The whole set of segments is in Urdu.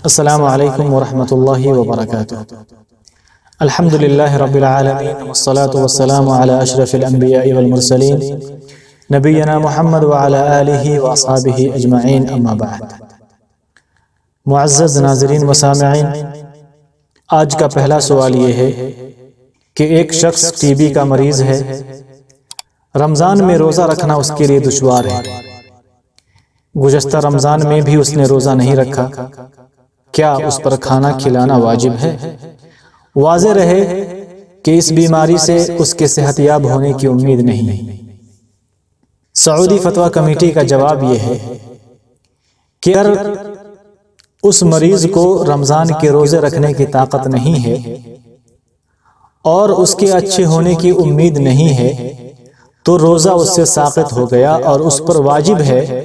السلام علیکم ورحمۃ اللہ وبرکاتہ۔ الحمدللہ رب العالمین والصلاة والسلام علی اشرف الانبیاء والمرسلین نبینا محمد وعلی آلہ واصحابہ اجمعین، اما بعد۔ معزز ناظرین و سامعین، آج کا پہلا سوال یہ ہے کہ ایک شخص ٹی بی کا مریض ہے، رمضان میں روزہ رکھنا اس کے لیے دشوار ہے۔ گزشتہ رمضان میں بھی اس نے روزہ نہیں رکھا، کیا اس پر کھانا کھلانا واجب ہے؟ واضح رہے کہ اس بیماری سے اس کے صحت یاب ہونے کی امید نہیں۔ سعودی فتویٰ کمیٹی کا جواب یہ ہے کہ اگر اس مریض کو رمضان کے روزے رکھنے کی طاقت نہیں ہے اور اس کے اچھے ہونے کی امید نہیں ہے تو روزہ اس سے ساقط ہو گیا، اور اس پر واجب ہے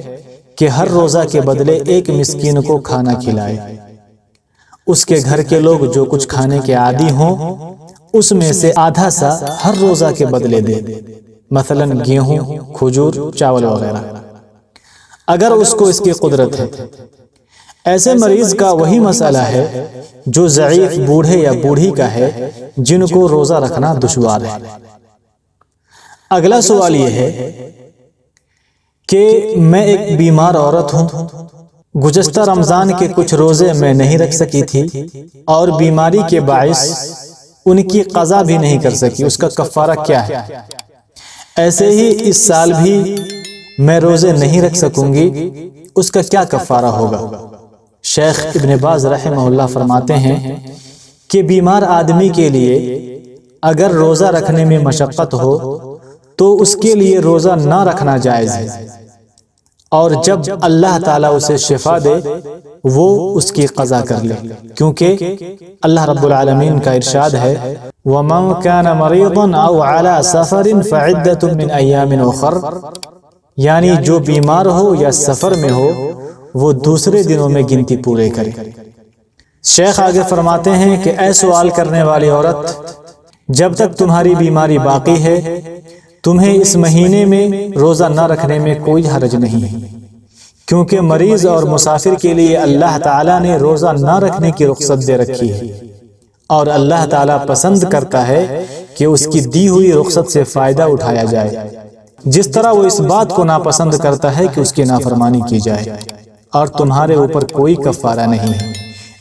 کہ ہر روزہ کے بدلے ایک مسکین کو کھانا کھلائے۔ اس کے گھر کے لوگ جو کچھ کھانے کے عادی ہوں اس میں سے آدھا سا ہر روزہ کے بدلے دے، مثلا گیہوں، کھجور، چاول وغیرہ، اگر اس کو اس کی قدرت ہے۔ ایسے مریض کا وہی مسئلہ ہے جو ضعیف بوڑھے یا بوڑھی کا ہے جن کو روزہ رکھنا دشوار ہے۔ اگلا سوال یہ ہے کہ میں ایک بیمار عورت ہوں، گزشتہ رمضان کے کچھ روزے میں نہیں رکھ سکی تھی اور بیماری کے باعث ان کی قضا بھی نہیں کر سکی، اس کا کفارہ کیا ہے؟ ایسے ہی اس سال بھی میں روزے نہیں رکھ سکوں گی، اس کا کیا کفارہ ہوگا؟ شیخ ابن باز رحمہ اللہ فرماتے ہیں کہ بیمار آدمی کے لیے اگر روزہ رکھنے میں مشقت ہو تو اس کے لیے روزہ نہ رکھنا جائز ہے، اور جب اللہ تعالیٰ اسے شفا دے وہ اس کی قضا کر لے، کیونکہ اللہ رب العالمین کا ارشاد ہے وَمَنْ كَانَ مَرِيضًا أَوْ عَلَى سَفَرٍ فَعِدَّةٌ مِّنْ أَيَّامٍ أُخَرَ، یعنی جو بیمار ہو یا سفر میں ہو وہ دوسرے دنوں میں گنتی پورے کرے۔ شیخ آگے فرماتے ہیں کہ اے سوال کرنے والی عورت، جب تک تمہاری بیماری باقی ہے تمہیں اس مہینے میں روزہ نہ رکھنے میں کوئی حرج نہیں ہے، کیونکہ مریض اور مسافر کے لیے اللہ تعالیٰ نے روزہ نہ رکھنے کی رخصت دے رکھی ہے، اور اللہ تعالیٰ پسند کرتا ہے کہ اس کی دی ہوئی رخصت سے فائدہ اٹھایا جائے، جس طرح وہ اس بات کو ناپسند کرتا ہے کہ اس کی نافرمانی کی جائے۔ اور تمہارے اوپر کوئی کفارہ نہیں ہے،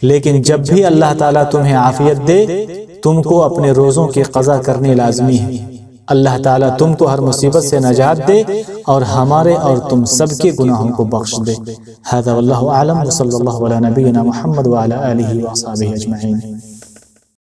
لیکن جب بھی اللہ تعالیٰ تمہیں عافیت دے تم کو اپنے روزوں کی قضا کرنی لازمی ہے۔ اللہ تعالیٰ تم کو ہر مصیبت سے نجات دے اور ہمارے اور تم سب کے گناہوں کو بخش دے۔ ھذا واللہ اعلم، وصلی اللہ علی نبینا محمد وعلی آلہ وصحبہ اجمعین۔